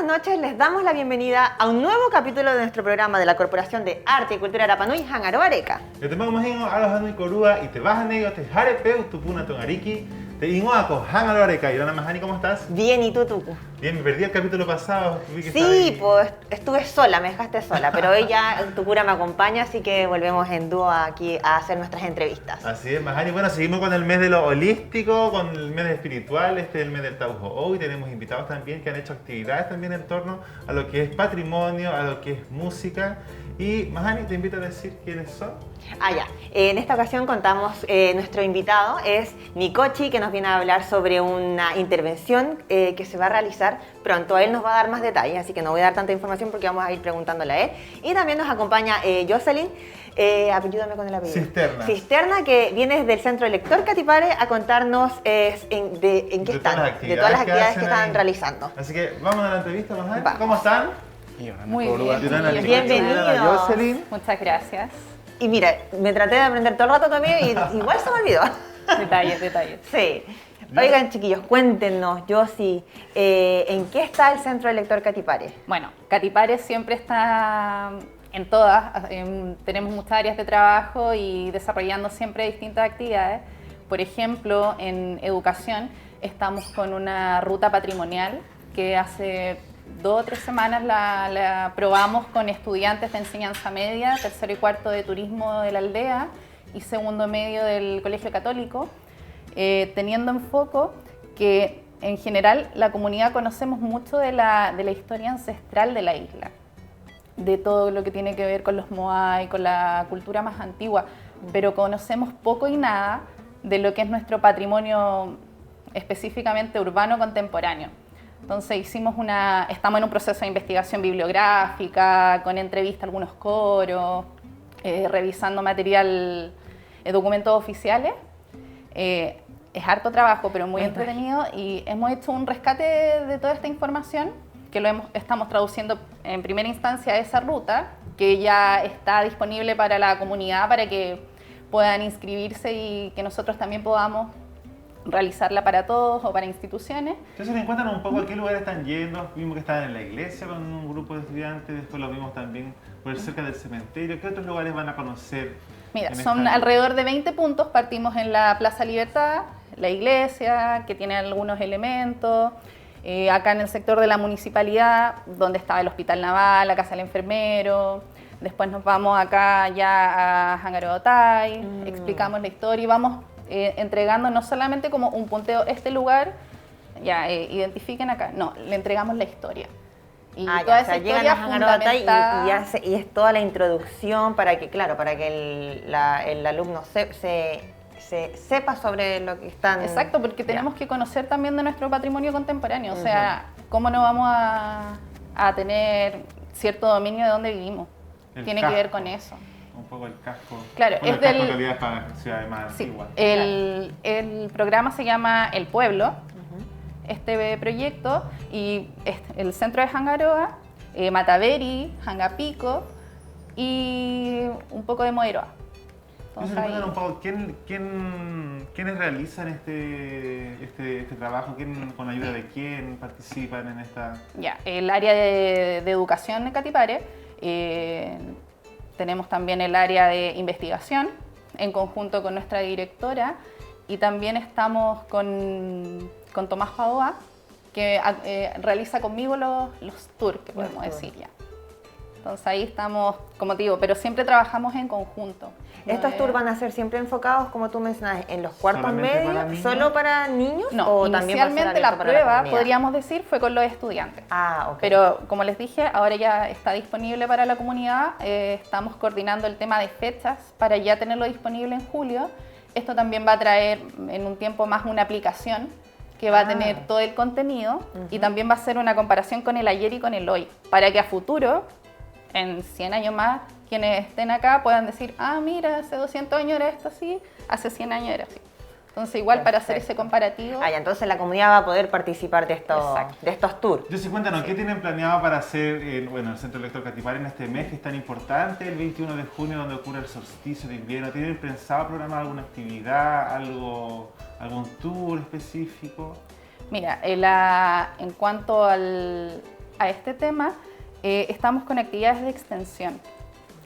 noches, les damos la bienvenida a un nuevo capítulo de nuestro programa de la Corporación de Arte y Cultura Rapanui, Hangaro Areca. Yo te pongo más a los Hanui Corúa y te vas a negro, te jarepeu, tu puna tongariki, te ingoaco, Hangaro Areca. Y Dona Mahani, ¿cómo estás? Bien, ¿y tú, Tucu? Bien, me perdí el capítulo pasado. Sí, pues estuve sola, me dejaste sola, pero hoy ya tu cura me acompaña, así que volvemos en dúo aquí a hacer nuestras entrevistas. Así es, Mahani. Bueno, seguimos con el mes de lo holístico, con el mes espiritual, este es el mes del Taujo. Hoy tenemos invitados también que han hecho actividades también en torno a lo que es patrimonio, a lo que es música. Y Mahani, te invito a decir quiénes son. Ya. En esta ocasión contamos, nuestro invitado es Nicochi, que nos viene a hablar sobre una intervención que se va a realizar pronto. Él nos va a dar más detalles, así que no voy a dar tanta información porque vamos a ir preguntándole a él. Y también nos acompaña Jocelyn, ayúdame con el apellido. Cisterna, que viene desde el Centro Lector Catipare a contarnos en qué están, de todas las actividades que están realizando. Así que vamos a la entrevista, Mahani. ¿Cómo están? Muy bien. Bienvenido. Jocelyn. Muchas gracias. Y mira, me traté de aprender todo el rato también y igual se me olvidó. Detalles. Sí. Oigan, chiquillos, cuéntenos, Josi, ¿en qué está el Centro Lector Catipare? Bueno, Catipare siempre está en todas. Tenemos muchas áreas de trabajo y desarrollando siempre distintas actividades. Por ejemplo, en educación estamos con una ruta patrimonial que hace 2 o 3 semanas la probamos con estudiantes de enseñanza media, tercero y cuarto de turismo de la aldea y segundo medio del Colegio Católico, teniendo en foco que en general la comunidad conocemos mucho de la historia ancestral de la isla, de todo lo que tiene que ver con los moai, con la cultura más antigua, pero conocemos poco y nada de lo que es nuestro patrimonio específicamente urbano contemporáneo. Entonces estamos en un proceso de investigación bibliográfica, con entrevista a algunos coros, revisando material, documentos oficiales. Es harto trabajo, pero muy entretenido y hemos hecho un rescate de toda esta información que estamos traduciendo en primera instancia a esa ruta, que ya está disponible para la comunidad para que puedan inscribirse y que nosotros también podamos realizarla para todos o para instituciones. Entonces, cuéntanos un poco a qué lugares están yendo. Vimos que estaban en la iglesia con un grupo de estudiantes, después lo vimos también por cerca del cementerio. ¿Qué otros lugares van a conocer? Mira, son alrededor de 20 puntos. Partimos en la Plaza Libertad, la iglesia, que tiene algunos elementos. Acá en el sector de la municipalidad, donde estaba el Hospital Naval, la Casa del Enfermero. Después nos vamos acá ya a Hangarotai, explicamos la historia y vamos entregando no solamente como un punteo, este lugar, ya identifiquen acá, no, le entregamos la historia. Y toda esa historia fundamental y es toda la introducción para que, claro, para que el alumno se sepa sobre lo que están... Exacto, porque tenemos que conocer también de nuestro patrimonio contemporáneo, o sea, cómo no vamos a tener cierto dominio de dónde vivimos. Tiene que ver con eso. Un poco el casco. Claro, bueno, es el casco en realidad es para ciudades más antiguas. El programa se llama El Pueblo, este proyecto, y el centro de Hangaroa, Mataveri, Hangapico y un poco de Moeroa. Entonces, un poco, ¿quiénes realizan este trabajo? ¿Con ayuda de quién participan en esta...? Ya, el área de educación de Catipare. Tenemos también el área de investigación en conjunto con nuestra directora y también estamos con Tomás Paoa, que realiza conmigo los tours, que podemos decir ya. Entonces ahí estamos, como te digo, pero siempre trabajamos en conjunto. ¿Estos tours van a ser siempre enfocados, como tú mencionas, en los cuartos medios, solo para niños? No, o inicialmente la prueba, podríamos decir, fue con los estudiantes. Ok. Pero como les dije, ahora ya está disponible para la comunidad. Estamos coordinando el tema de fechas para ya tenerlo disponible en julio. Esto también va a traer en un tiempo más una aplicación que va a tener todo el contenido y también va a ser una comparación con el ayer y con el hoy, para que a futuro, en 100 años más, quienes estén acá puedan decir, mira, hace 200 años era esto así, hace 100 años era así. Entonces igual para hacer ese comparativo... entonces la comunidad va a poder participar de estos tours. Yo sí, cuéntanos, ¿qué tienen planeado para hacer el Centro Lector Catipare en este mes que es tan importante, el 21 de junio, donde ocurre el solsticio de invierno? ¿Tienen pensado programar alguna actividad, algún tour específico? Mira, en cuanto al a este tema, estamos con actividades de extensión.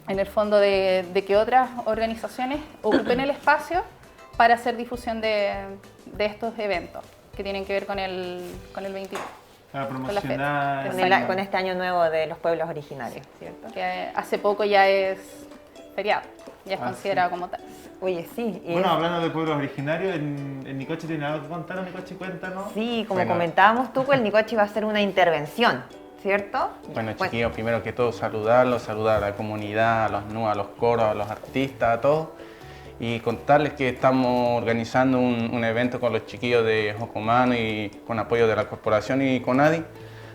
En el fondo de que otras organizaciones ocupen el espacio para hacer difusión de estos eventos que tienen que ver con el 21. Para Con la promocionar. feria. Con este año nuevo de los pueblos originarios, ¿cierto? Que hace poco ya es feriado, ya es Ah, considerado sí. como tal. Oye, sí. y Bueno, es- hablando de pueblos originarios, en Nicoche tiene algo que contar, Nicoche, cuéntanos. sí, como Bueno. comentábamos tú, el Nicochi va a hacer una intervención, ¿cierto? Bueno, chiquillos, primero que todo saludarlos, saludar a la comunidad, a los NU, a los coros, a los artistas, a todos. Y contarles que estamos organizando un evento con los chiquillos de Jocomano y con apoyo de la corporación y CONADI,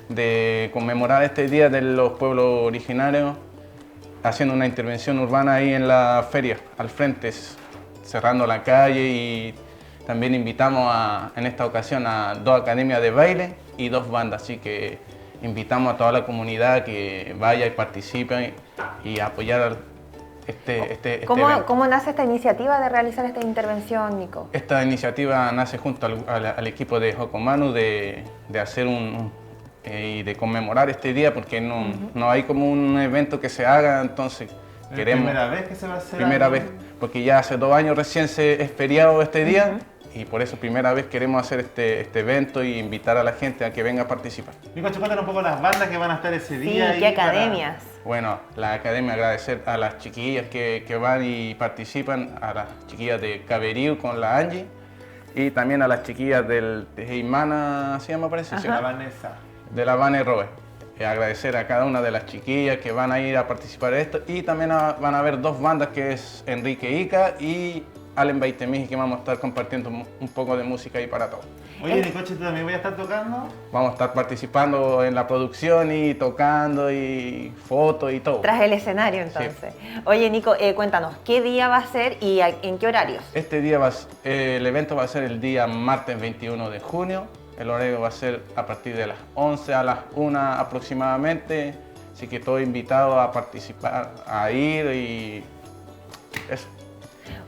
de conmemorar este Día de los Pueblos Originarios, haciendo una intervención urbana ahí en la feria, al frente, cerrando la calle, y también invitamos en esta ocasión a 2 academias de baile y 2 bandas, así que invitamos a toda la comunidad que vaya y participe y apoyar este evento. ¿Cómo nace esta iniciativa de realizar esta intervención, Nico? Esta iniciativa nace junto al equipo de Jocomanu de hacer y de conmemorar este día, porque no hay como un evento que se haga, entonces ¿Es queremos... primera vez que se va a hacer? Primera algo? vez, porque ya hace 2 años recién es feriado este día, y por eso primera vez queremos hacer este evento y invitar a la gente a que venga a participar. Nicoche, cuéntanos un poco las bandas que van a estar ese Sí, día. ¿qué ahí para- academias? Bueno, la academia, agradecer a las chiquillas que van y participan, a las chiquillas de Caberiu con la Angie, y también a las chiquillas de Heimana, ¿se llama parece? Sí, La Vanessa. de la Vane Roe. Agradecer a cada una de las chiquillas que van a ir a participar de esto, y también van a haber 2 bandas, que es Enrique Ica y Allen Baitemiji, que vamos a estar compartiendo un poco de música ahí para todos. Oye, Nicoche, ¿tú también voy a estar tocando? Vamos a estar participando en la producción y tocando y fotos y todo. Tras el escenario, entonces. Oye, Nico, cuéntanos, ¿qué día va a ser y en qué horarios? Este día el evento va a ser el día martes 21 de junio. El horario va a ser a partir de las 11 a las 1 aproximadamente. Así que todos invitados a participar, a ir y eso.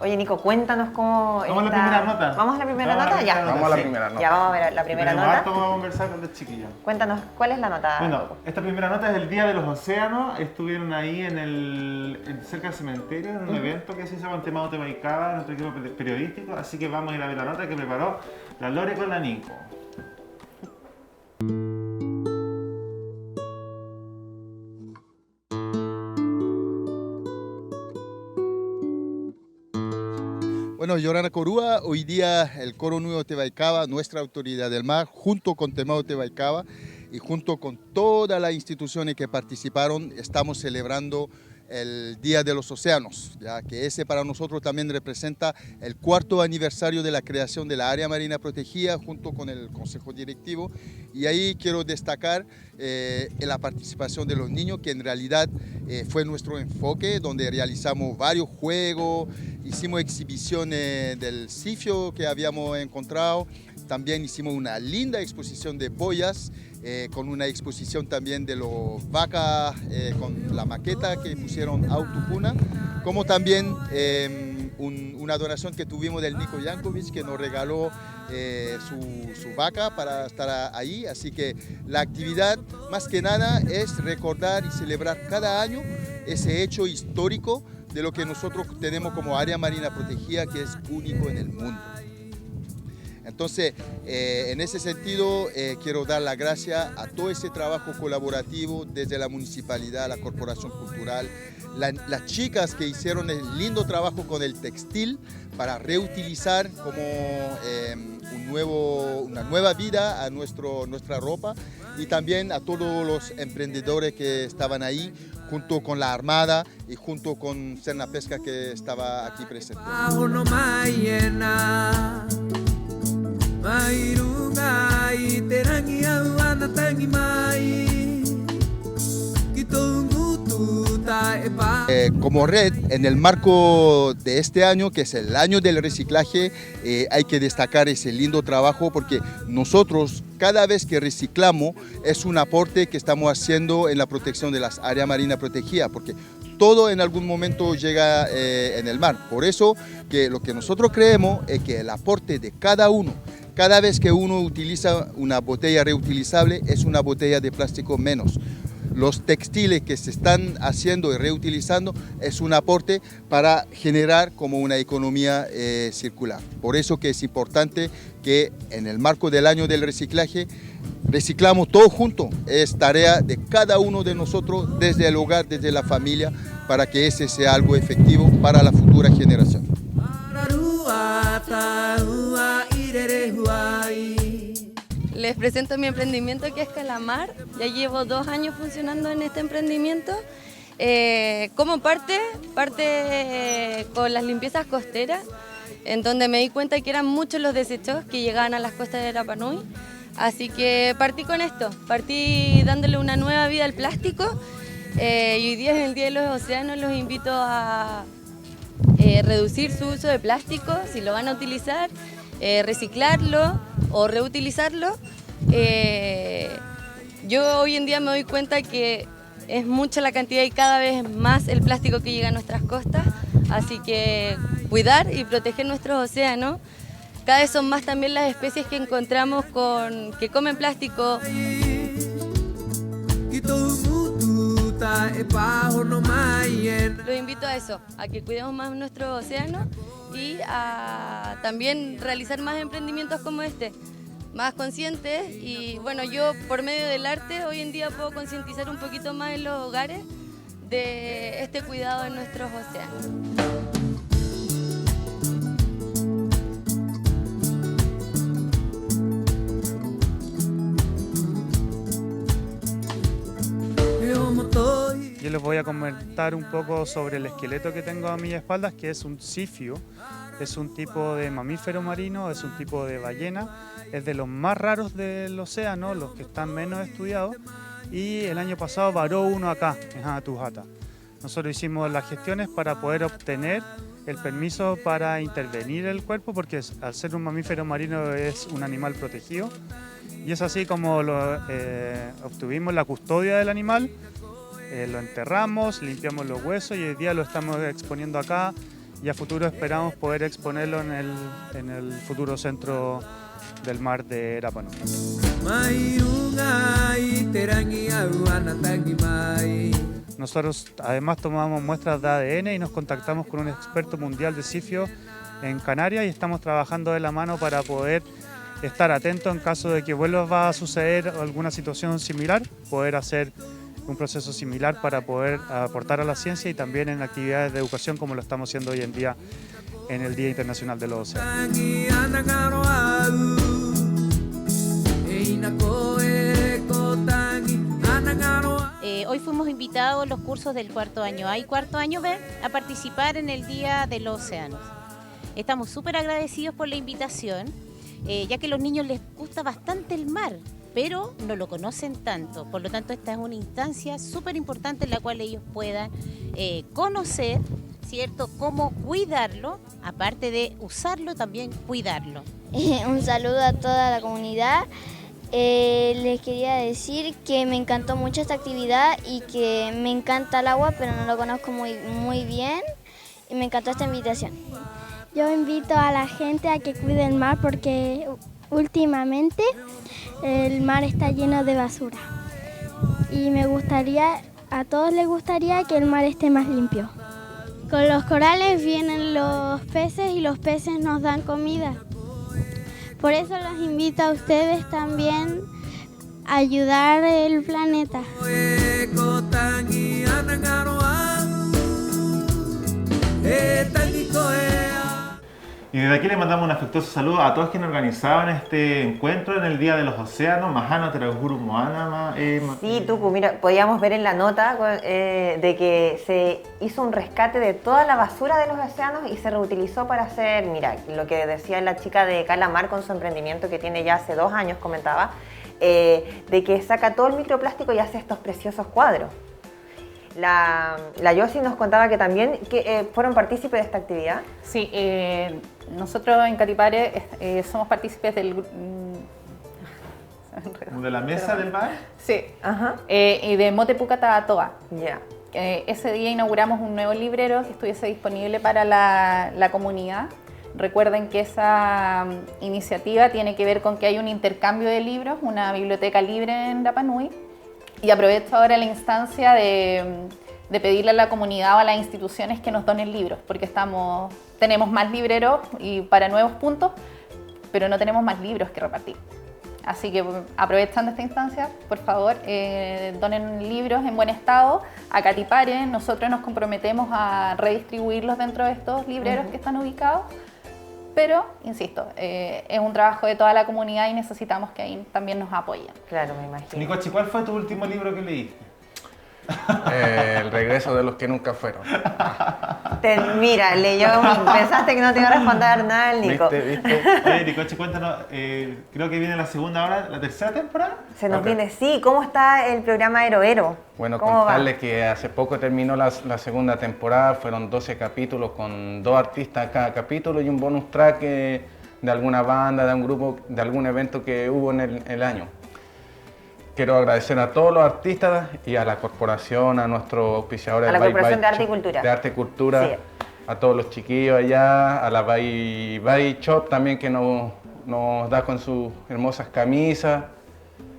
Oye, Nico, cuéntanos cómo Vamos a la está- primera nota. ¿Vamos a la primera Vamos a la nota? primera Ya. nota. Vamos a la sí. primera nota. Ya vamos a ver la primera Tenemos nota. harto que conversar con los chiquillos. Cuéntanos, ¿cuál es la nota? Bueno, esta primera nota es el Día de los Océanos. Estuvieron ahí cerca del cementerio, en un evento que se hizo con Temao Tebaicaba, nuestro equipo periodístico. Así que vamos a ir a ver la nota que preparó la Lore con la Nico. Bueno, Yorana Corúa, hoy día el Coro Nuevo Tebaicaba, nuestra autoridad del mar, junto con Temao Tebaicaba y junto con todas las instituciones que participaron, estamos celebrando el Día de los Océanos, ya que ese para nosotros también representa el 4º aniversario de la creación de la área marina protegida junto con el Consejo Directivo, y ahí quiero destacar la participación de los niños, que en realidad fue nuestro enfoque, donde realizamos varios juegos, hicimos exhibiciones del sifio que habíamos encontrado, también hicimos una linda exposición de boyas, con una exposición también de los vacas con la maqueta que pusieron Autocuna, como también una donación que tuvimos del Nico Jankovic, que nos regaló su vaca para estar ahí. Así que la actividad más que nada es recordar y celebrar cada año ese hecho histórico de lo que nosotros tenemos como área marina protegida, que es único en el mundo. Entonces, en ese sentido, quiero dar las gracias a todo ese trabajo colaborativo desde la municipalidad, la corporación cultural, las chicas que hicieron el lindo trabajo con el textil para reutilizar como una nueva vida a nuestra ropa, y también a todos los emprendedores que estaban ahí, junto con la Armada y junto con Serna Pesca, que estaba aquí presente. Como red, en el marco de este año, que es el año del reciclaje, hay que destacar ese lindo trabajo, porque nosotros cada vez que reciclamos es un aporte que estamos haciendo en la protección de las áreas marinas protegidas, porque todo en algún momento llega en el mar. Por eso que lo que nosotros creemos es que el aporte de cada uno Cada vez que uno utiliza una botella reutilizable es una botella de plástico menos. Los textiles que se están haciendo y reutilizando es un aporte para generar como una economía circular. Por eso que es importante que en el marco del año del reciclaje reciclamos todo junto. Es tarea de cada uno de nosotros desde el hogar, desde la familia, para que ese sea algo efectivo para la futura generación. Les presento mi emprendimiento que es Calamar. Ya llevo 2 años funcionando en este emprendimiento. Como parte con las limpiezas costeras, en donde me di cuenta que eran muchos los desechos que llegaban a las costas de Rapa Nui. Así que partí con esto, partí dándole una nueva vida al plástico. Y hoy día, en el Día de los Océanos, los invito a reducir su uso de plástico, si lo van a utilizar, reciclarlo o reutilizarlo. Yo hoy en día me doy cuenta que es mucha la cantidad y cada vez más el plástico que llega a nuestras costas, así que cuidar y proteger nuestros océanos. Cada vez son más también las especies que encontramos que comen plástico. Los invito a eso, a que cuidemos más nuestros océanos y a también realizar más emprendimientos como este, más conscientes. Y bueno, yo por medio del arte hoy en día puedo concientizar un poquito más en los hogares de este cuidado de nuestros océanos. Yo les voy a comentar un poco sobre el esqueleto que tengo a mis espaldas, que es un sifio. Es un tipo de mamífero marino, es un tipo de ballena, es de los más raros del océano, los que están menos estudiados, y el año pasado varó uno acá, en Hagatujata. Nosotros hicimos las gestiones para poder obtener el permiso para intervenir el cuerpo, porque al ser un mamífero marino es un animal protegido, y es así como obtuvimos la custodia del animal. Lo enterramos, limpiamos los huesos y hoy día lo estamos exponiendo acá y a futuro esperamos poder exponerlo en el futuro centro del mar de Rapa Nui. Nosotros además tomamos muestras de ADN y nos contactamos con un experto mundial de sifio en Canarias y estamos trabajando de la mano para poder estar atentos en caso de que vuelva a suceder alguna situación similar, poder hacer un proceso similar para poder aportar a la ciencia y también en actividades de educación como lo estamos haciendo hoy en día en el Día Internacional de los Océanos. Hoy fuimos invitados los cursos del cuarto año A y cuarto año B a participar en el Día de los Océanos. Estamos súper agradecidos por la invitación, ya que a los niños les gusta bastante el mar, pero no lo conocen tanto. Por lo tanto, esta es una instancia súper importante en la cual ellos puedan conocer, ¿cierto?, cómo cuidarlo, aparte de usarlo, también cuidarlo. Un saludo a toda la comunidad. Les quería decir que me encantó mucho esta actividad y que me encanta el agua, pero no lo conozco muy bien y me encantó esta invitación. Yo invito a la gente a que cuide el mar porque últimamente el mar está lleno de basura y a todos les gustaría que el mar esté más limpio. Con los corales vienen los peces y los peces nos dan comida. Por eso los invito a ustedes también a ayudar el planeta. Y desde aquí le mandamos un afectuoso saludo a todos quienes organizaban este encuentro en el Día de los Océanos. Mahana, Teraguru, Moana. Sí, Tuku, mira, podíamos ver en la nota de que se hizo un rescate de toda la basura de los océanos y se reutilizó para hacer, mira, lo que decía la chica de Calamar con su emprendimiento que tiene ya hace 2 años, comentaba, de que saca todo el microplástico y hace estos preciosos cuadros. La Yossi nos contaba que también fueron partícipes de esta actividad. Sí, nosotros en Catipare somos partícipes del... ¿De la mesa del bar? Sí, Ajá. y de Motepucatatoa. Ya. Ese día inauguramos un nuevo librero que estuviese disponible para la comunidad. Recuerden que esa iniciativa tiene que ver con que hay un intercambio de libros, una biblioteca libre en Rapa Nui, y aprovecho ahora la instancia de pedirle a la comunidad o a las instituciones que nos donen libros, porque tenemos más libreros y para nuevos puntos, pero no tenemos más libros que repartir. Así que aprovechando esta instancia, por favor, donen libros en buen estado a Catipare. Nosotros nos comprometemos a redistribuirlos dentro de estos libreros que están ubicados. Pero, insisto, es un trabajo de toda la comunidad y necesitamos que ahí también nos apoyen. Claro, me imagino. Nicochi, ¿cuál fue tu último libro que leíste? El regreso de los que nunca fueron. Mira, pensaste que no te iba a responder nada el Nico. ¿Viste? Oye, Nicochi, cuéntanos, creo que viene la segunda hora, la tercera temporada. Se nos viene, sí. ¿Cómo está el programa Aeroero? Bueno, ¿Cómo contarles que hace poco terminó la segunda temporada, fueron 12 capítulos con 2 artistas cada capítulo y un bonus track de alguna banda, de un grupo, de algún evento que hubo en el año. Quiero agradecer a todos los artistas y a la corporación, a nuestros auspiciadores. A la Corporación de Arte y Cultura. De Arte y Cultura, sí. A todos los chiquillos allá, a la Bay Shop también que nos da con sus hermosas camisas,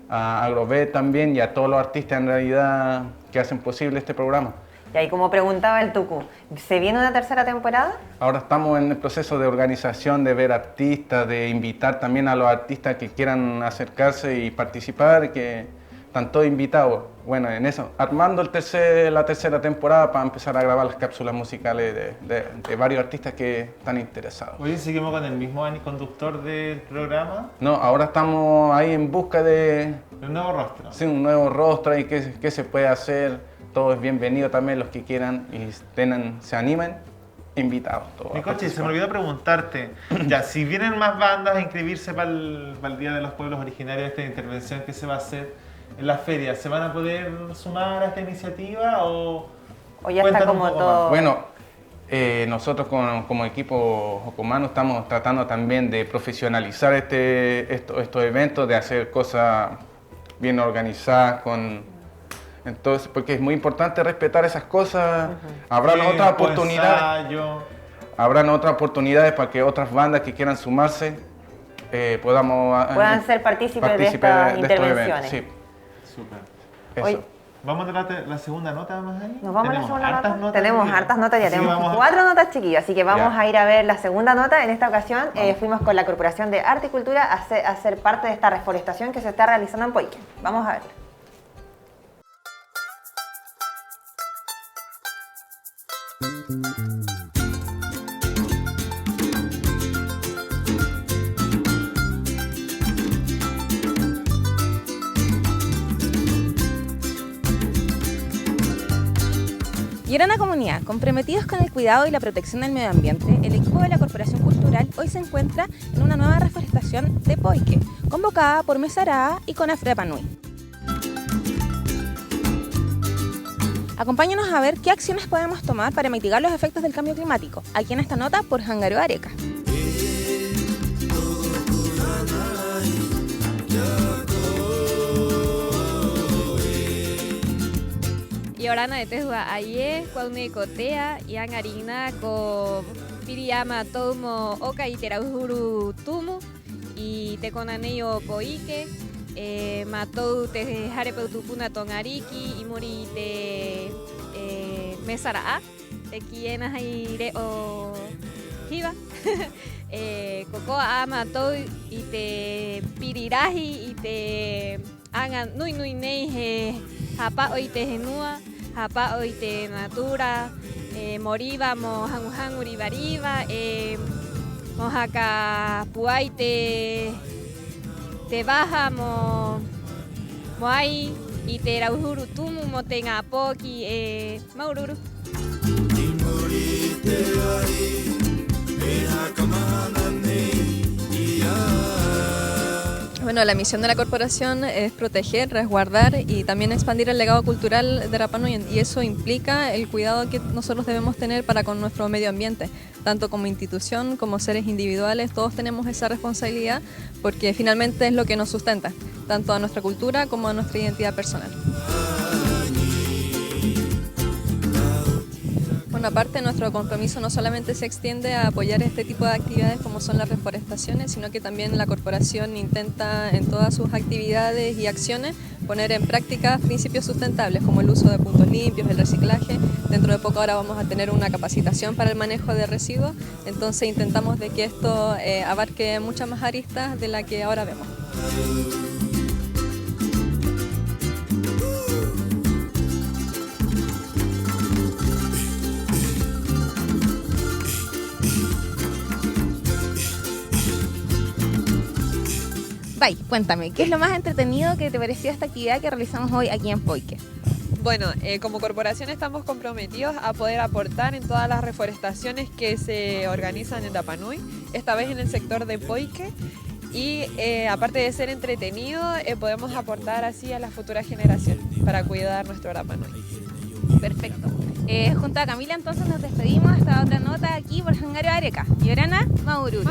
a Agrovet también y a todos los artistas en realidad que hacen posible este programa. Y ahí, como preguntaba el Tucu, ¿se viene una tercera temporada? Ahora estamos en el proceso de organización, de ver artistas, de invitar también a los artistas que quieran acercarse y participar, que están todos invitados. Bueno, en eso, armando la tercera temporada para empezar a grabar las cápsulas musicales de varios artistas que están interesados. Hoy seguimos con el mismo conductor del programa. No, ahora estamos ahí en busca de... Un nuevo rostro. Sí, un nuevo rostro y qué se puede hacer. Todo es bienvenido también, los que quieran y se animen, invitados. Nicochi, se me olvidó preguntarte, ya, si vienen más bandas a inscribirse para el Día de los Pueblos Originarios, esta intervención que se va a hacer en la feria, ¿se van a poder sumar a esta iniciativa o ya está como todo? Bueno, nosotros como equipo Jocomano estamos tratando también de profesionalizar estos eventos, de hacer cosas bien organizadas entonces, porque es muy importante respetar esas cosas. Habrán otras oportunidades. Habrán otras oportunidades para que otras bandas que quieran sumarse puedan ser partícipes de estas intervenciones. Sí. Súper. Eso. Oye, ¿vamos a la segunda nota más ahí? ¿Nos vamos a la segunda nota? Tenemos hartas notas, ya tenemos 4 notas, chiquillos, así que vamos a ir a ver la segunda nota. En esta ocasión fuimos con la Corporación de Arte y Cultura a ser parte de esta reforestación que se está realizando en Poique. Vamos a ver. Llorana Comunidad, comprometidos con el cuidado y la protección del medio ambiente, el equipo de la Corporación Cultural hoy se encuentra en una nueva reforestación de Poique, convocada por Mesará y CONAF Rapa Nui. Acompáñanos a ver qué acciones podemos tomar para mitigar los efectos del cambio climático, aquí en esta nota por Hangaru Areca. Llorana de Tejua aye, Cuaune Cotea, Yang Arina, Co Piriyama Tomo, Oka y Terahuru Tumu, y Teconaneyo Poike, Matou Te Jarepeutupuna Tongariki, y Muri Te Mesara, Te Quienas Aire o Hiva, Cocoa Matou y Te Piriraji y Te Hagan Nui Nui Nei Japa Oi Te Genua. Japa Oi Te Natura, Moriba Mo Hanguhan Uribariba, Mojaka Puay Te Baja Moai y Te Raujuru Tumu Motenga Poki Maururu. Bueno, la misión de la corporación es proteger, resguardar y también expandir el legado cultural de Rapa Nui, y eso implica el cuidado que nosotros debemos tener para con nuestro medio ambiente, tanto como institución como seres individuales. Todos tenemos esa responsabilidad porque finalmente es lo que nos sustenta, tanto a nuestra cultura como a nuestra identidad personal. una parte, nuestro compromiso no solamente se extiende a apoyar este tipo de actividades como son las reforestaciones, sino que también la corporación intenta en todas sus actividades y acciones poner en práctica principios sustentables como el uso de puntos limpios, el reciclaje. Dentro de poco ahora vamos a tener una capacitación para el manejo de residuos, entonces intentamos de que esto abarque muchas más aristas de la que ahora vemos. Vai, cuéntame, ¿qué es lo más entretenido que te pareció esta actividad que realizamos hoy aquí en Poique? Bueno, como corporación estamos comprometidos a poder aportar en todas las reforestaciones que se organizan en Rapa Nui, esta vez en el sector de Poique, y aparte de ser entretenido, podemos aportar así a las futuras generaciones para cuidar nuestro Rapa Nui. Perfecto. Junto a Camila entonces nos despedimos hasta otra nota aquí por Hangario Areca. Yorana, Maururu.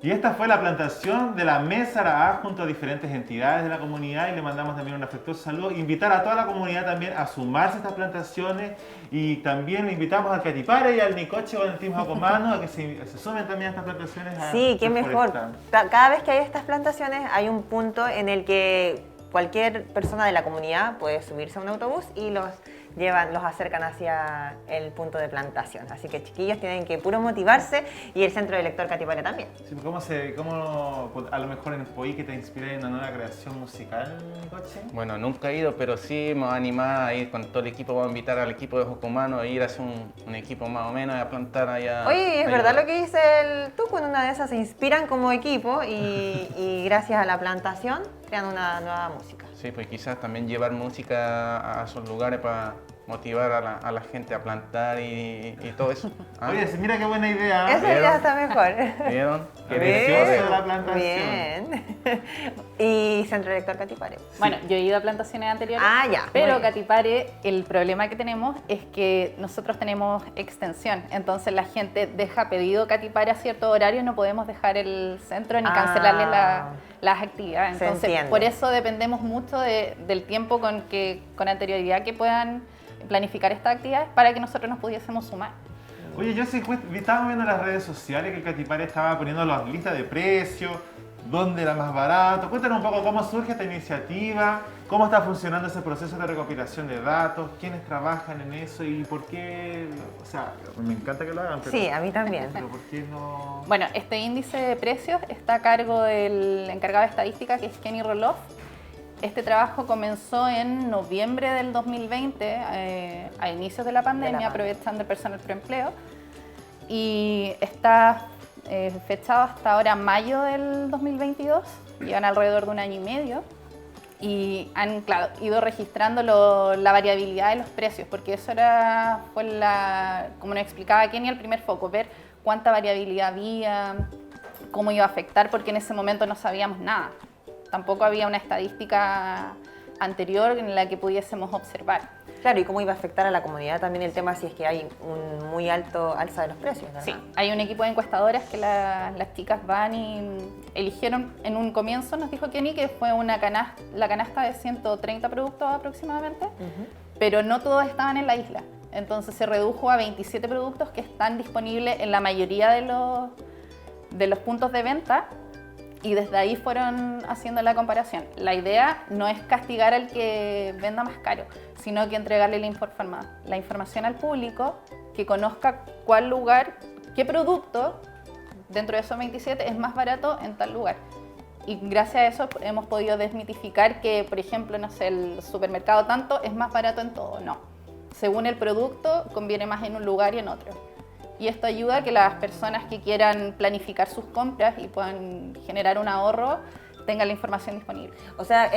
Y esta fue la plantación de la Mesa Araá junto a diferentes entidades de la comunidad y le mandamos también un afectuoso saludo. Invitar a toda la comunidad también a sumarse a estas plantaciones y también le invitamos al Catipare y al Nicoche con el Team Jacomano a que se sumen también a estas plantaciones. Sí, qué mejor. Cada vez que hay estas plantaciones hay un punto en el que cualquier persona de la comunidad puede subirse a un autobús y los acercan hacia el punto de plantación. Así que chiquillos tienen que puro motivarse y el Centro de Lector Catipare también. Sí, ¿cómo a lo mejor en Poique te inspira en una nueva creación musical, Nicoche? Bueno, nunca he ido, pero sí me va a animar a ir con todo el equipo. Vamos a invitar al equipo de Jocomano a ir a hacer un equipo más o menos a plantar allá. Oye, es verdad lo que dice el Tuco, en una de esas se inspiran como equipo y gracias a la plantación crean una nueva música. Sí, pues quizás también llevar música a esos lugares para motivar a la gente a plantar y todo eso. ¿Ah? Oye, mira qué buena idea. Esa idea está mejor. ¿Vieron? Qué preciosa la plantación. Bien. ¿Y Centro Lector Catipare? Sí. Bueno, yo he ido a plantaciones anteriores, ya, pero Catipare, el problema que tenemos es que nosotros tenemos extensión, entonces la gente deja pedido Catipare a cierto horario y no podemos dejar el centro ni cancelarle las actividades. Entonces, por eso dependemos mucho del tiempo con anterioridad que puedan planificar estas actividades para que nosotros nos pudiésemos sumar. Oye, yo estaba viendo en las redes sociales que el Catipare estaba poniendo las listas de precios, dónde era más barato. Cuéntanos un poco cómo surge esta iniciativa, cómo está funcionando ese proceso de recopilación de datos, quiénes trabajan en eso y por qué. O sea, me encanta que lo hagan, pero. Sí, a mí también. Pero ¿por qué no? Bueno, este índice de precios está a cargo del encargado de estadística, que es Kenny Roloff. Este trabajo comenzó en noviembre del 2020, a inicios de la pandemia, aprovechando el personal preempleo, y está fechado hasta ahora mayo del 2022, llevan alrededor de un año y medio, y han ido registrando la variabilidad de los precios, porque eso fue como nos explicaba Kenny, el primer foco, ver cuánta variabilidad había, cómo iba a afectar, porque en ese momento no sabíamos nada. Tampoco había una estadística anterior en la que pudiésemos observar. Claro, y cómo iba a afectar a la comunidad también el tema si es que hay un muy alto alza de los precios, ¿verdad? Sí, hay un equipo de encuestadoras que las chicas van y eligieron en un comienzo, nos dijo Kenny, que fue la canasta de 130 productos aproximadamente, pero no todos estaban en la isla. Entonces se redujo a 27 productos que están disponibles en la mayoría de los puntos de venta. Y desde ahí fueron haciendo la comparación. La idea no es castigar al que venda más caro, sino que entregarle la información al público, que conozca cuál lugar, qué producto dentro de esos 27 es más barato en tal lugar. Y gracias a eso hemos podido desmitificar que, por ejemplo, no sé, el supermercado tanto es más barato en todo. No. Según el producto, conviene más en un lugar y en otro. Y esto ayuda a que las personas que quieran planificar sus compras y puedan generar un ahorro tengan la información disponible. O sea,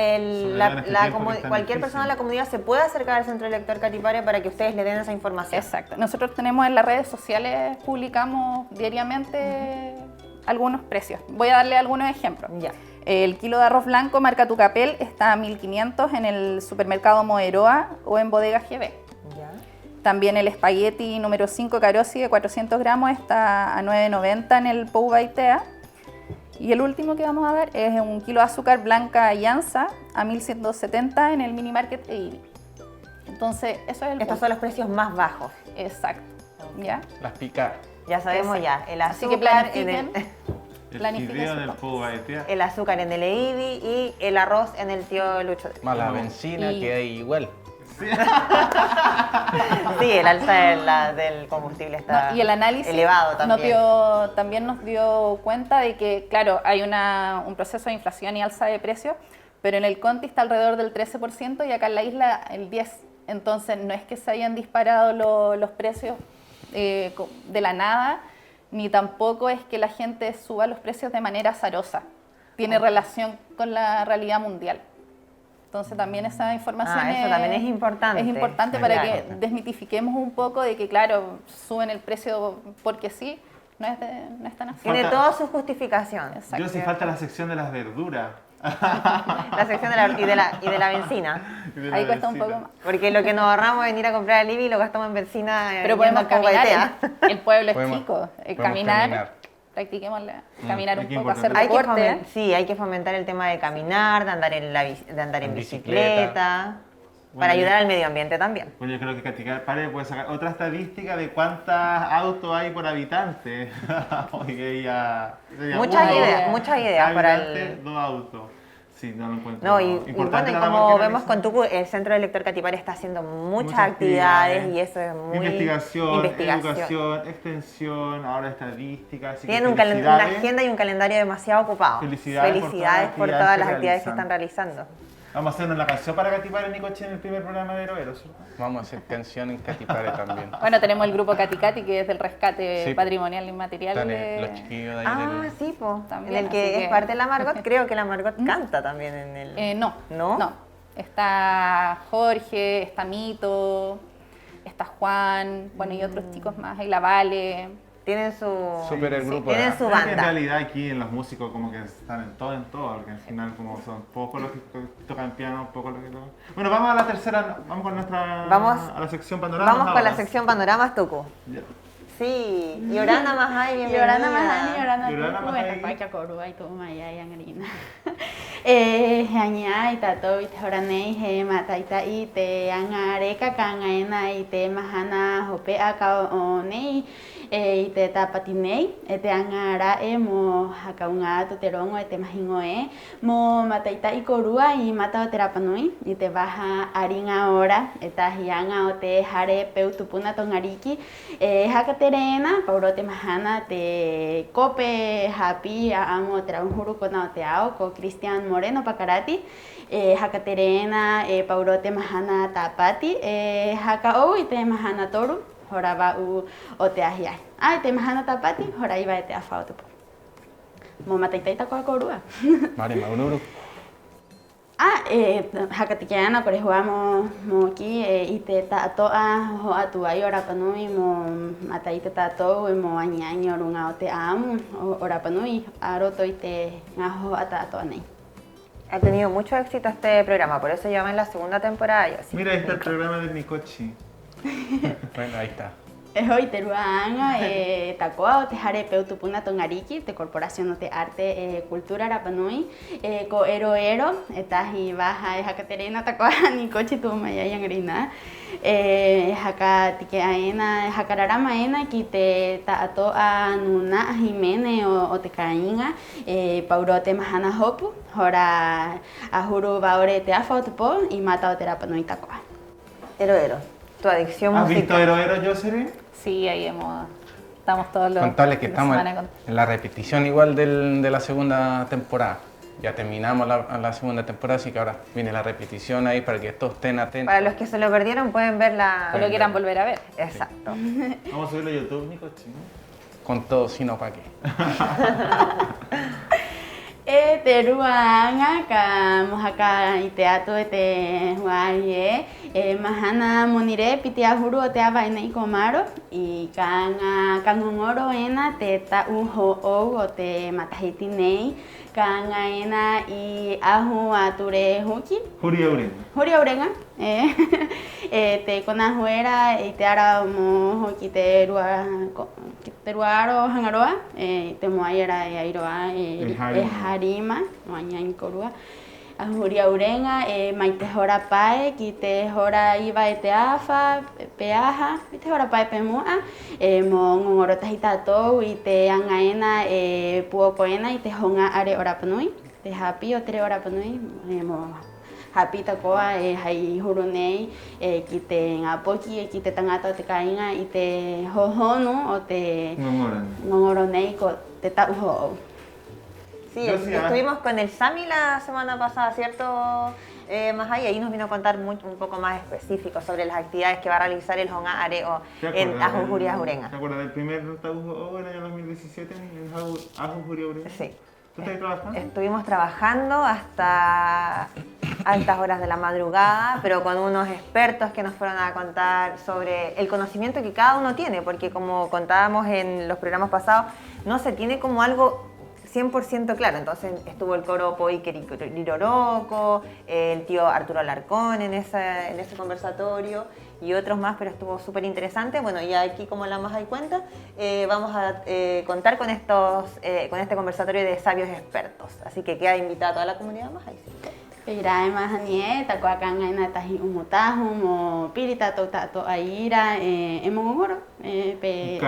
cualquier persona de la comunidad se puede acercar al Centro Lector Catipare para que ustedes le den esa información. Exacto. Nosotros tenemos en las redes sociales, publicamos diariamente algunos precios. Voy a darle algunos ejemplos. Ya. El kilo de arroz blanco marca Tucapel está a 1.500 en el supermercado Moeroa o en Bodega GB. Ya. También el espagueti número 5 Carosi de 400 gramos está a 9.90 en el Pou Baitea. Y el último que vamos a dar es 1 kilo de azúcar blanca Llanza a 1.170 en el mini market EIBI. Entonces, eso es el Estos son los precios más bajos. Exacto. ¿Ya? Las picadas. Ya sabemos Exacto. ya. El Así que azúcar en el, planifiquen. El fideo en el Pugo Baetea. el azúcar en el EIBI y el arroz en el tío Lucho. Más la benzina Y- que hay igual. Sí, el alza del combustible está No, y el análisis elevado también. también nos dio cuenta de que, claro, hay un proceso de inflación y alza de precios, pero en el Conti está alrededor del 13% y acá en la isla el 10%. Entonces no es que se hayan disparado los precios de la nada, ni tampoco es que la gente suba los precios de manera azarosa. Tiene relación con la realidad mundial. Entonces también esa información eso también es importante. Es importante para Claro. que desmitifiquemos un poco de que, claro, suben el precio porque sí, no es tan así. Tiene toda su justificación. Yo sí falta la sección de las verduras. La sección de la benzina. Y de la Ahí cuesta un benzina. poco más. Porque lo que nos ahorramos en ir a comprar al IBI lo gastamos en benzina. Pero yendo podemos al Pugo caminar, Baetea. el pueblo es Podemos- chico. podemos Caminar, practiquémosle, caminar hay un que poco, hacer importante. deporte. Sí, hay que fomentar el tema de caminar, de andar en bicicleta, Bueno, para ayudar al medio ambiente también. Bueno, yo creo que Katica Pare puede sacar otra estadística de cuántos autos hay por habitante. Oye, ya sería Muchas uno, ideas para habitante, el... 2 autos. Sí, no lo encuentro. No, y importante bueno, y la labor como que vemos realizan. con Tucu, el Centro de Lector Catipare está haciendo muchas actividades, actividades y eso es muy... Investigación, educación, extensión, ahora estadística. Así que Tienen una felicidades. agenda y un calendario demasiado ocupado. Felicidades por todas las actividades que están realizando. Vamos a hacer una canción para Catipare, Nicoche, en el primer programa de Heroeros, ¿cierto? Vamos a hacer canción en Catipare también. Bueno, tenemos el grupo Caticati, que es del rescate Sí. patrimonial inmaterial. Están de- los chiquillos de ahí Ah, del... sí, po. También, En el que así es que- parte de la Margot, creo que la Margot canta también en el... No, ¿No? no. Está Jorge, está Mito, está Juan, bueno, y otros chicos más, y la Vale. Tienen su... Súper el grupo. tienen ¿eh? su En banda. realidad aquí en los músicos como que están en todo, porque al final como son pocos los que tocan piano, pocos los que tocan... Bueno, vamos a la tercera, vamos con nuestra... a la sección panorama. Vamos con la sección Panoramas Tucu. Ya. Sí, Yorana Mahai, bienvenida. Yorana Mahani, Yorana Yorana Tuku, Mahai. eta pacha korua itu maya yang rina. Hanya ita to ite horanei he mata ita ite angareka kangaena ite mahana hope aka onei ite tapatinei ete angara mo hakaunga to terongo ete mahingoe mo mata ita ikorua y mata terapanui ite baja aringa ora eta hianga ote hare peutupuna tongariki hakaterena paurote mahana te cope happy amo traunjuru kona teao ko Cristian Moreno Pacarati hakaterena paurote mahana tapati hakao ite mahana toru horaba u ote ahia ite mahana tapati horaiba ete afautu mo mataitaita ko korua Mari Maururu. Hakatikiana kore huamo mo ki ite tatoa ho atuai ora panui mo mataite tato mo añaño runga ote am ora panui aroto ite ngaho atato nei. Ha tenido mucho éxito este programa, por eso ya va en la segunda temporada. Yo, sí. Mira, ahí está el programa de Nicochi. Bueno, ahí está. Hoy te ruanga takoa te hare peutupuna tongariki te corporación te arte cultura rapanui ko ero etahi baja hakaterena takoa ni coche tu maya yangrina haka tike aena hakararama ena kite tato anuna jimene o te cainga paurote mahana hopu hora ahuru baore te afotopo y mata o terapanui takoa Ero, tu adicción ¿Has musical. visto Heroeros, Jocelyn? Sí, ahí estamos todos los... Contarles que la estamos semana con- en la repetición igual de la segunda temporada. Ya terminamos la segunda temporada, así que ahora viene la repetición ahí para que todos estén atentos. Para los que se lo perdieron pueden ver la... O lo quieran volver a ver. Exacto. Vamos a subirlo a YouTube, Nicochi, ¿no? Con todo, sino para qué. Teruanga ka mohaka iteato ete huarie mahana monire pitia huru te avaina ikomaro y kanga kangongoro ena te ta uho o te matahiti nei kanga ena y ahu ature huki Juria Uren. Huria urenga te conajuera y te hará mojo que te ruaro hangaroa te moayera airoa harima moaña en corua ajuria urenga maite hora pae que te hora iba te afa peaja te hora pae pemua mon orota hitato y te angaena puocoena y te honga are ora panui te happy o 3 ora panui mo happy takoa hai hurunei que te apoki que te tangata te cainga y te hohono o te ngoronei ko te tauho. Sí, estuvimos con el Sami la semana pasada, ¿cierto? Mahai, ahí nos vino a contar un poco más específico sobre las actividades que va a realizar el Honga Areo en Ajujuria Jurenga. ¿Te acuerdas del primer Taujo en el año 2017 en Ajujuria Jurenga? Sí. ¿Tú estás trabajando? Estuvimos trabajando hasta altas horas de la madrugada, pero con unos expertos que nos fueron a contar sobre el conocimiento que cada uno tiene, porque como contábamos en los programas pasados, no se tiene como algo 100% claro. Entonces estuvo el coro Poikeriroroco, el tío Arturo Alarcón en ese conversatorio y otros más, pero estuvo súper interesante. Bueno, y aquí, como la Mahai cuenta, vamos a contar con este conversatorio de sabios expertos. Así que queda invitada toda la comunidad Mahai. Peirai mahanie takuakanga ina tahi umutahu mo pirita tato aira emongoro pe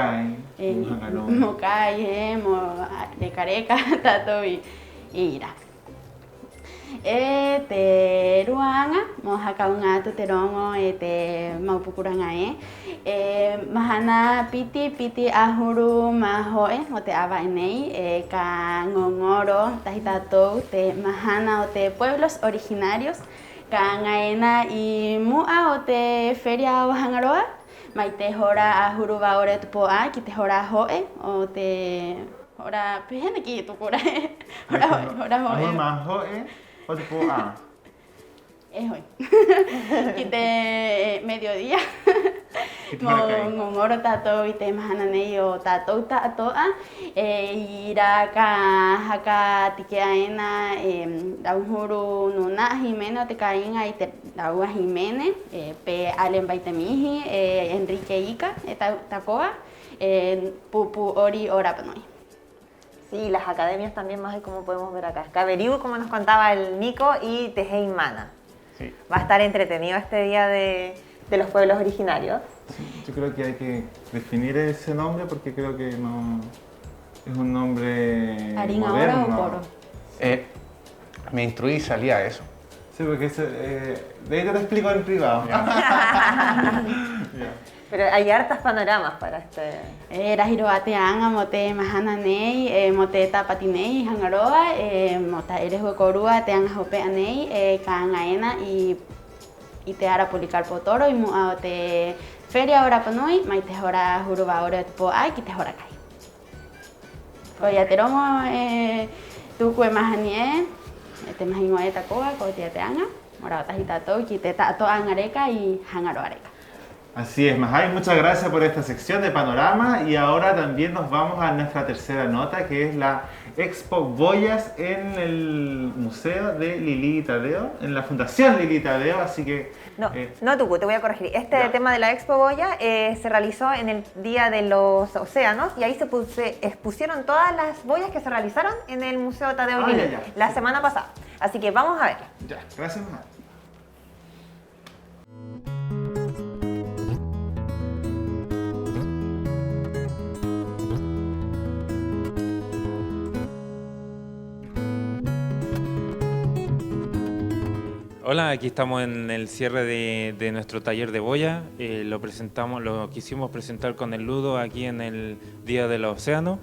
mokai mo de careca tato ira te ruanga mo hakaunga tu terongo te maupukuranga mahana piti ahuru mahoe mo te ava enei ka ngongoro tahitato te mahana o te pueblos originarios ka ngaena y mua o te feria o hangaroa mai te hora ahuru va ore tu poa ki te hora hoe o te hora pehene ki tu kura hora hoe mahoe o te poa hoy. Kite mediodía. Ngoro tato ite mahanane o tato tatoa ira ka haka tikeaena dauhuru nuna Jimena te cainga ite daua Jimene pe Allen Baitemihi Enrique Ica takoa pupu ori orapanoi. Sí, las academias también más, como podemos ver acá. Caberiu, como nos contaba el Nico, y Tejeimana. Sí. Va a estar entretenido este día de los pueblos originarios. Sí, yo creo que hay que definir ese nombre porque creo que no es un nombre moderno. ¿O coro? Me instruí y salí a eso. Sí, porque de ahí te lo explico en privado. Pero hay hartas panoramas para este. Rahiroateanga mote mahananei mote tapatinei hangaroa mota eres huecorua te angajopeanei kangaena y te ara Policarpo Toro y te feria ahora panoi maite hora juruba ahora po ai que te hora kai. Coyateromo tu cue mahanie te mahinoeta coa cotiateanga ora tajitato que te tato angareca y hangaroareca. Así es, Mahai, muchas gracias por esta sección de panorama y ahora también nos vamos a nuestra tercera nota que es la Expo Boyas en el Museo de Lili Tadeo, en la Fundación Lili Tadeo, así que... No, Tucu, te voy a corregir. Tema de la Expo Boya se realizó en el Día de los Océanos y ahí se expusieron todas las boyas que se realizaron en el Museo Tadeo Lili la semana pasada. Así que vamos a ver. Ya, gracias, Mahai. Hola, aquí estamos en el cierre de nuestro taller de boya. Lo quisimos presentar con el Ludo aquí en el Día de los Océanos.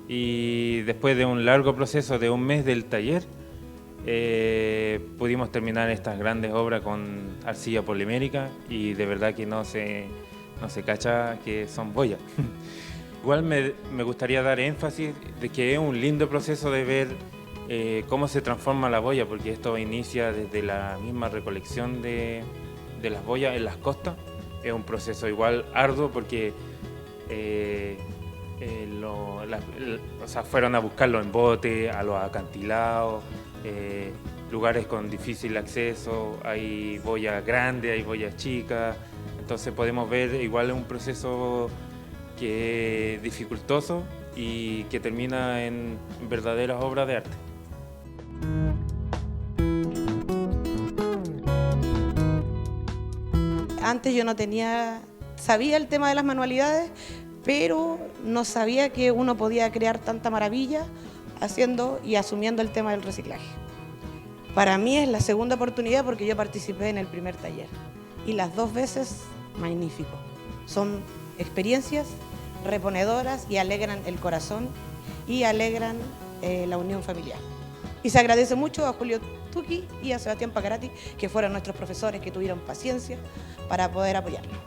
Y después de un largo proceso de un mes del taller, pudimos terminar estas grandes obras con arcilla polimérica y de verdad que no se cacha que son boyas. Igual me gustaría dar énfasis de que es un lindo proceso de ver cómo se transforma la boya, porque esto inicia desde la misma recolección de las boyas en las costas. Es un proceso igual arduo porque fueron a buscarlo en bote, a los acantilados, lugares con difícil acceso, hay boyas grandes, hay boyas chicas, entonces podemos ver igual un proceso que es dificultoso y que termina en verdaderas obras de arte. Antes yo no sabía el tema de las manualidades, pero no sabía que uno podía crear tanta maravilla haciendo y asumiendo el tema del reciclaje. Para mí es la segunda oportunidad porque yo participé en el primer taller y las 2 veces magnífico. Son experiencias reponedoras y alegran el corazón y alegran la unión familiar. Y se agradece mucho a Julio Tuqui y a Sebastián Pacarati, que fueron nuestros profesores que tuvieron paciencia para poder apoyarnos.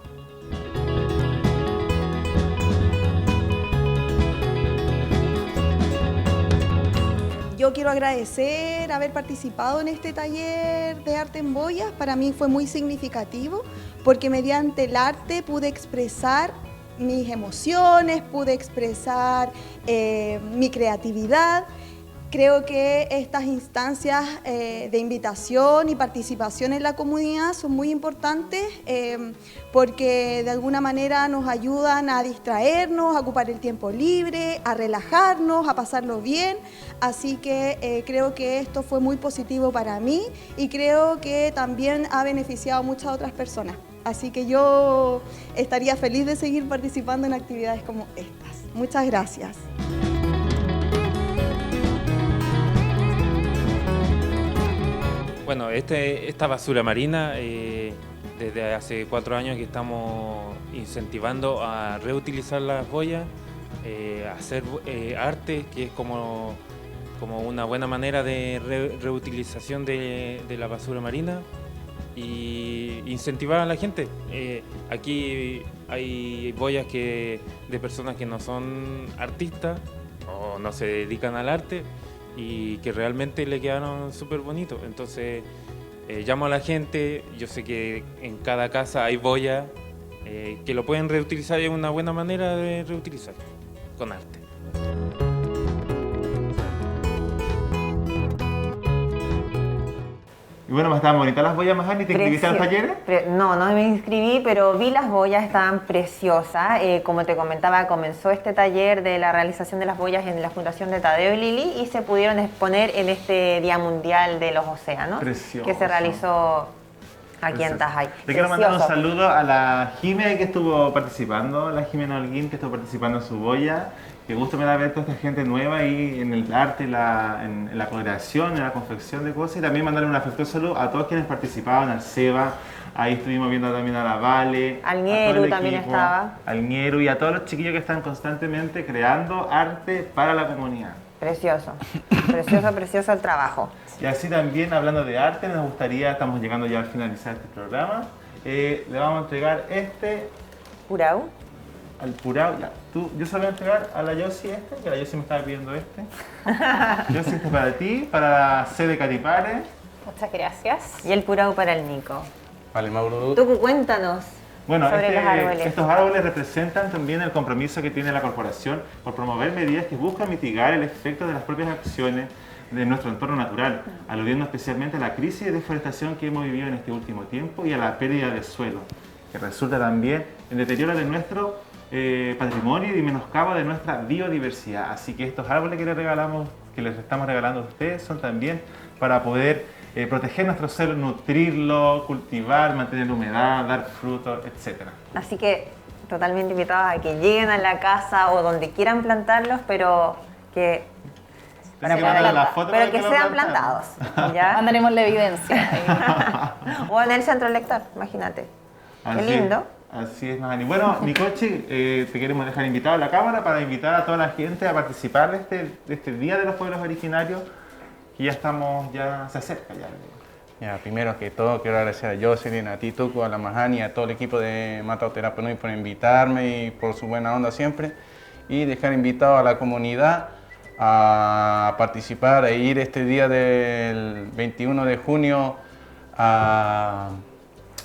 Yo quiero agradecer haber participado en este taller de arte en boyas. Para mí fue muy significativo porque mediante el arte pude expresar mis emociones, pude expresar mi creatividad. Creo que estas instancias de invitación y participación en la comunidad son muy importantes porque de alguna manera nos ayudan a distraernos, a ocupar el tiempo libre, a relajarnos, a pasarlo bien. Así que creo que esto fue muy positivo para mí y creo que también ha beneficiado a muchas otras personas. Así que yo estaría feliz de seguir participando en actividades como estas. Muchas gracias. Bueno, esta basura marina, desde hace 4 años que estamos incentivando a reutilizar las boyas, a hacer arte, que es como una buena manera de reutilización de la basura marina, y incentivar a la gente. Aquí hay boyas de personas que no son artistas o no se dedican al arte, y que realmente le quedaron súper bonitos. Entonces llamo a la gente, yo sé que en cada casa hay boya que lo pueden reutilizar y es una buena manera de reutilizar con arte. Y bueno, estaban bonitas las boyas, Mahani. ¿Te inscribiste al taller? No me inscribí, pero vi las boyas, estaban preciosas. Como te comentaba, comenzó este taller de la realización de las boyas en la Fundación de Tadeo y Lili y se pudieron exponer en este Día Mundial de los Océanos, Precioso. Que se realizó aquí en Tajay. Le quiero mandar un saludo a la Jime que estuvo participando, la Jimena Holguín que estuvo participando en su boya. Qué gusto me da ver toda esta gente nueva ahí en el arte, en la coloración, en la confección de cosas. Y también mandarle un afectuoso saludo a todos quienes participaban, al Seba, ahí estuvimos viendo también a la Vale, al Ñeru también estaba. Al Ñeru y a todos los chiquillos que están constantemente creando arte para la comunidad. Precioso, precioso el trabajo. Y así también, hablando de arte, nos gustaría, estamos llegando ya al finalizar este programa, le vamos a entregar este... ¿Purau? Al Purau, ya. Yo se lo voy a entregar a la Yossi que la Yossi me estaba pidiendo este. Yossi, este es para ti, para la sede Catipare. Muchas gracias. Y el Purau para el Nico. Vale, Mauro. Tucu, cuéntanos. Bueno, sobre los árboles. Estos árboles representan también el compromiso que tiene la corporación por promover medidas que buscan mitigar el efecto de las propias acciones de nuestro entorno natural, aludiendo especialmente a la crisis de deforestación que hemos vivido en este último tiempo y a la pérdida de suelo, que resulta también en deterioro de nuestro patrimonio y menoscabo de nuestra biodiversidad. Así que estos árboles que les estamos regalando a ustedes son también para poder proteger nuestro suelo, nutrirlo, cultivar, mantener humedad, dar frutos, etc. Así que totalmente invitados a que lleguen a la casa o donde quieran plantarlos, pero que sean plantados. ¿Ya? Mandaremos la evidencia. O en el centro lector, imagínate. Qué lindo. Así es, Mahani. Bueno, Nicochi, te queremos dejar invitado a la cámara para invitar a toda la gente a participar de este Día de los Pueblos Originarios, que ya se acerca ya. Primero que todo quiero agradecer a Jocelyn, a ti Tucu, a la Mahani, a todo el equipo de Mata Terapia Nui por invitarme y por su buena onda siempre, y dejar invitado a la comunidad a participar e ir este día del 21 de junio a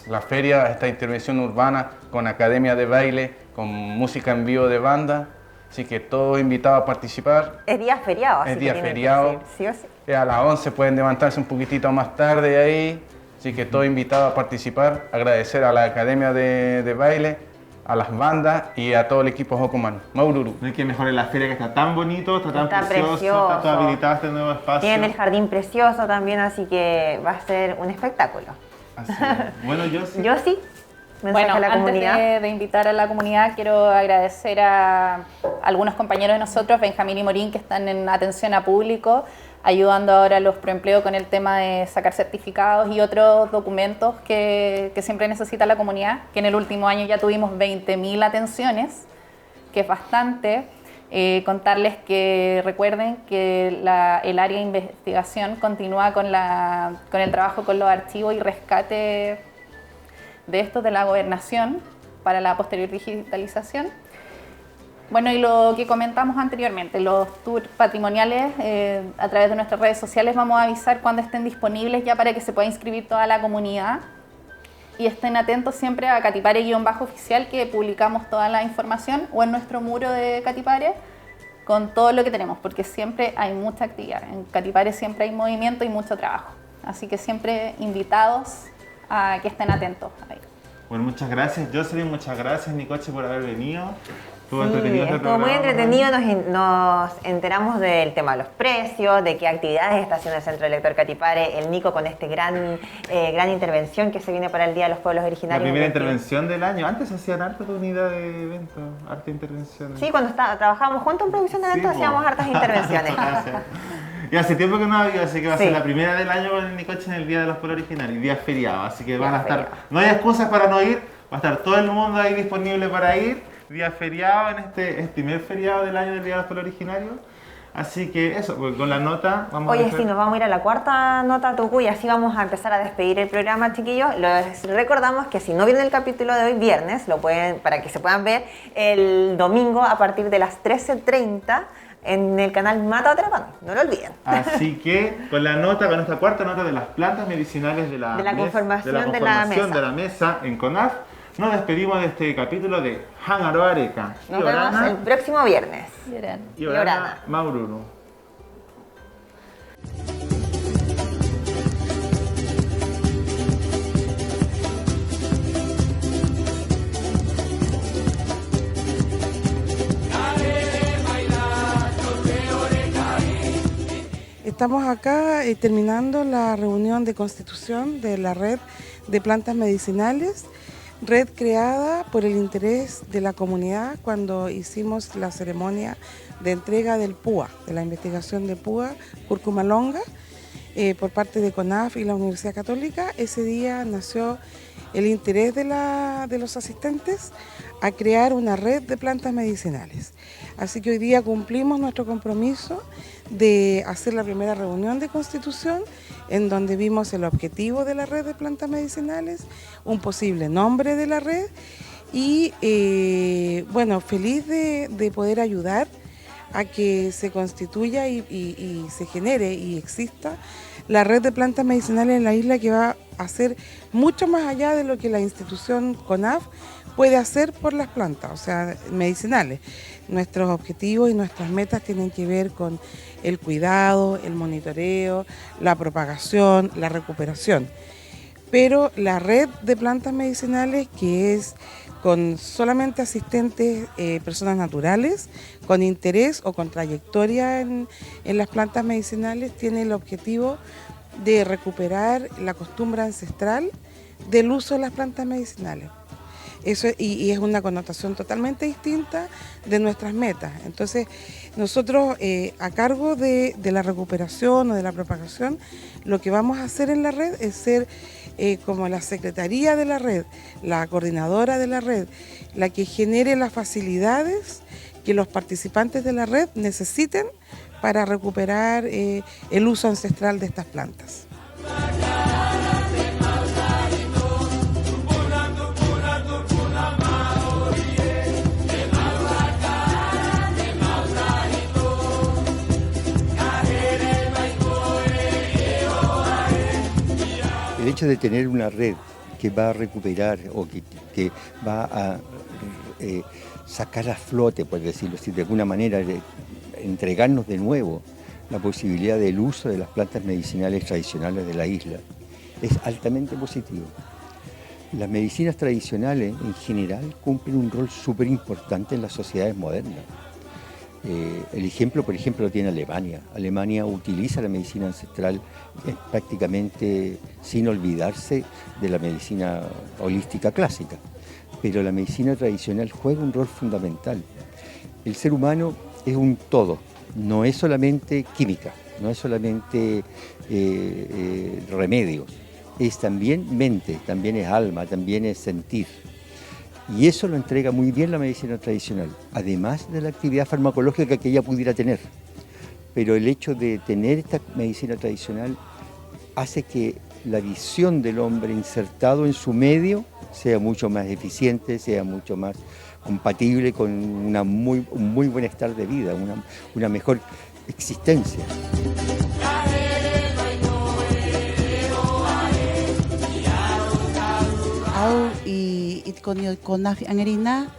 la feria, esta intervención urbana con academia de baile, con música en vivo de banda Así que todos invitados a participar. Es día feriado, así Es día que tienen feriado. que ir, sí o sí. A las 11 pueden levantarse un poquitito más tarde ahí. Así que todos invitados a participar. Agradecer a la Academia de Baile, a las bandas y a todo el equipo Hokuman. Maururu. No hay que mejorar la feria que está tan bonito, está tan precioso, está todo habilitado este nuevo espacio. Tienen el jardín precioso también, así que va a ser un espectáculo. Así es. Bueno, yo sí. Yo sí. Bueno, a la antes comunidad. de invitar a la comunidad, quiero agradecer a algunos compañeros de nosotros, Benjamín y Morín, que están en atención a público, ayudando ahora a los proempleos con el tema de sacar certificados y otros documentos que siempre necesita la comunidad, que en el último año ya tuvimos 20.000 atenciones, que es bastante. Contarles que recuerden que el área de investigación continúa con el trabajo con los archivos y rescate de estos de la gobernación para la posterior digitalización. Bueno, y lo que comentamos anteriormente, los tours patrimoniales, a través de nuestras redes sociales vamos a avisar cuando estén disponibles ya para que se pueda inscribir toda la comunidad y estén atentos siempre a Catipare-oficial, que publicamos toda la información, o en nuestro muro de Catipare con todo lo que tenemos, porque siempre hay mucha actividad. En Catipare siempre hay movimiento y mucho trabajo, así que siempre invitados a que estén atentos ahí. Bueno, muchas gracias Jocelyn, muchas gracias Nicoche por haber venido. Estuvo Sí, entretenido este estuvo muy programa. entretenido, nos enteramos del tema de los precios, de qué actividades está haciendo el Centro Lector Catipare, el Nico con este gran intervención que se viene para el Día de los Pueblos La Originarios. primera intervención del año. Antes hacían harta unidad de eventos, harta intervención. Sí, cuando trabajábamos juntos en producción de eventos hacíamos hartas intervenciones. Y hace tiempo que no había, así que va a Sí. ser la primera del año con el Nicoche en el Día de los Pueblos Originarios, día feriado, así que van a estar, feriado. no hay excusas para no ir, va a estar todo el mundo ahí disponible para ir, día feriado en este primer feriado del año del Día de los Pueblos Originarios, así que eso, pues con la nota vamos Oye, a dejar... sí, nos vamos a ir a la cuarta nota, Tucu, y así vamos a empezar a despedir el programa, chiquillos. Les recordamos que si no vieron el capítulo de hoy, viernes, lo pueden, para que se puedan ver el domingo a partir de las 13:30 en el canal Mata Trapano, no lo olviden. Así que con la nota, con esta cuarta nota de las plantas medicinales de la conformación de la mesa en CONAF, nos despedimos de este capítulo de Hangaro Areca. Nos vemos el próximo viernes. Y Orana Maururu. Estamos acá terminando la reunión de constitución de la red de plantas medicinales, red creada por el interés de la comunidad cuando hicimos la ceremonia de entrega del PUA, de la investigación de PUA Cúrcuma longa, por parte de CONAF y la Universidad Católica. Ese día nació el interés de los asistentes a crear una red de plantas medicinales. Así que hoy día cumplimos nuestro compromiso de hacer la primera reunión de constitución en donde vimos el objetivo de la red de plantas medicinales, un posible nombre de la red y bueno, feliz de poder ayudar a que se constituya y se genere y exista la red de plantas medicinales en la isla, que va a hacer mucho más allá de lo que la institución CONAF puede hacer por las plantas, o sea, medicinales. Nuestros objetivos y nuestras metas tienen que ver con el cuidado, el monitoreo, la propagación, la recuperación. Pero la red de plantas medicinales, que es con solamente asistentes, personas naturales, con interés o con trayectoria en las plantas medicinales, tiene el objetivo de recuperar la costumbre ancestral del uso de las plantas medicinales. Eso, y es una connotación totalmente distinta de nuestras metas. Entonces, nosotros a cargo de la recuperación o de la propagación, lo que vamos a hacer en la red es ser como la secretaría de la red, la coordinadora de la red, la que genere las facilidades que los participantes de la red necesiten para recuperar el uso ancestral de estas plantas. El hecho de tener una red que va a recuperar o que va a sacar a flote, por decirlo así, de alguna manera, entregarnos de nuevo la posibilidad del uso de las plantas medicinales tradicionales de la isla, es altamente positivo. Las medicinas tradicionales en general cumplen un rol súper importante en las sociedades modernas. El ejemplo, por ejemplo, lo tiene Alemania. Alemania utiliza la medicina ancestral prácticamente sin olvidarse de la medicina holística clásica, pero la medicina tradicional juega un rol fundamental. El ser humano es un todo, no es solamente química, no es solamente remedios, es también mente, también es alma, también es sentir. Y eso lo entrega muy bien la medicina tradicional, además de la actividad farmacológica que ella pudiera tener. Pero el hecho de tener esta medicina tradicional hace que la visión del hombre insertado en su medio sea mucho más eficiente, sea mucho más compatible con un muy buen estar de vida, una mejor existencia. Au i konaf angerina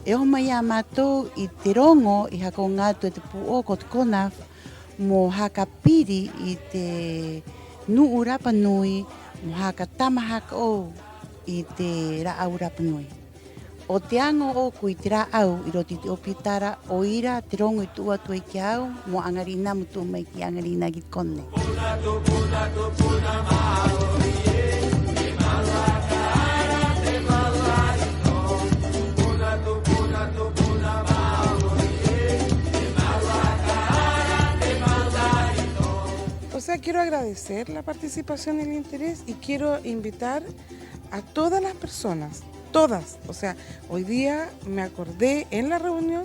e o mai amato i te rongo i hako ngatu e te puo ko te konaf mo haka piri i te nuu Rapa Nui mo haka tamahaka o i te raau Rapa Nui. O te ango o kui te raau i roti te opitara o ira te rongo i tua tu ki au mo angarina mo tu mai ki angarina ki kone. O sea, quiero agradecer la participación y el interés y quiero invitar a todas las personas, todas. O sea, hoy día me acordé en la reunión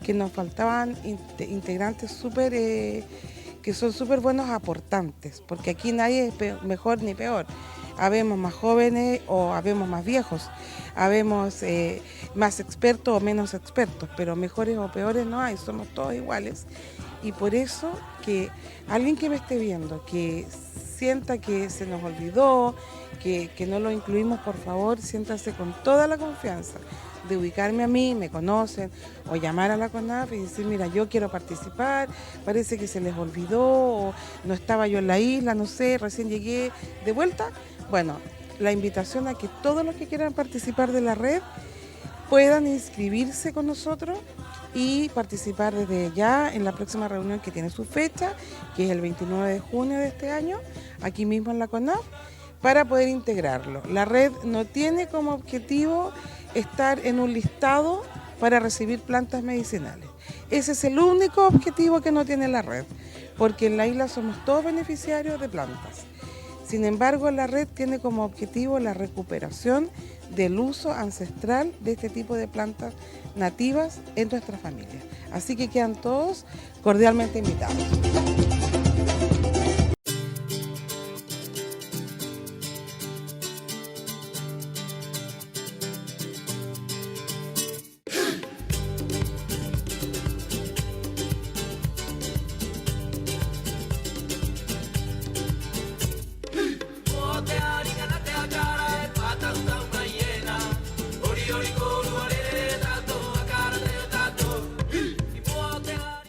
que nos faltaban integrantes que son súper buenos aportantes, porque aquí nadie es mejor ni peor. Habemos más jóvenes o habemos más viejos, habemos más expertos o menos expertos, pero mejores o peores no hay, somos todos iguales. Y por eso que alguien que me esté viendo, que sienta que se nos olvidó, que no lo incluimos, por favor, siéntase con toda la confianza de ubicarme a mí, me conocen, o llamar a la CONAF y decir, mira, yo quiero participar, parece que se les olvidó, o no estaba yo en la isla, no sé, recién llegué de vuelta. Bueno, la invitación a que todos los que quieran participar de la red puedan inscribirse con nosotros y participar desde ya en la próxima reunión que tiene su fecha, que es el 29 de junio de este año, aquí mismo en la CONAF, para poder integrarlo. La red no tiene como objetivo estar en un listado para recibir plantas medicinales. Ese es el único objetivo que no tiene la red, porque en la isla somos todos beneficiarios de plantas. Sin embargo, la red tiene como objetivo la recuperación del uso ancestral de este tipo de plantas nativas en nuestra familia. Así que quedan todos cordialmente invitados.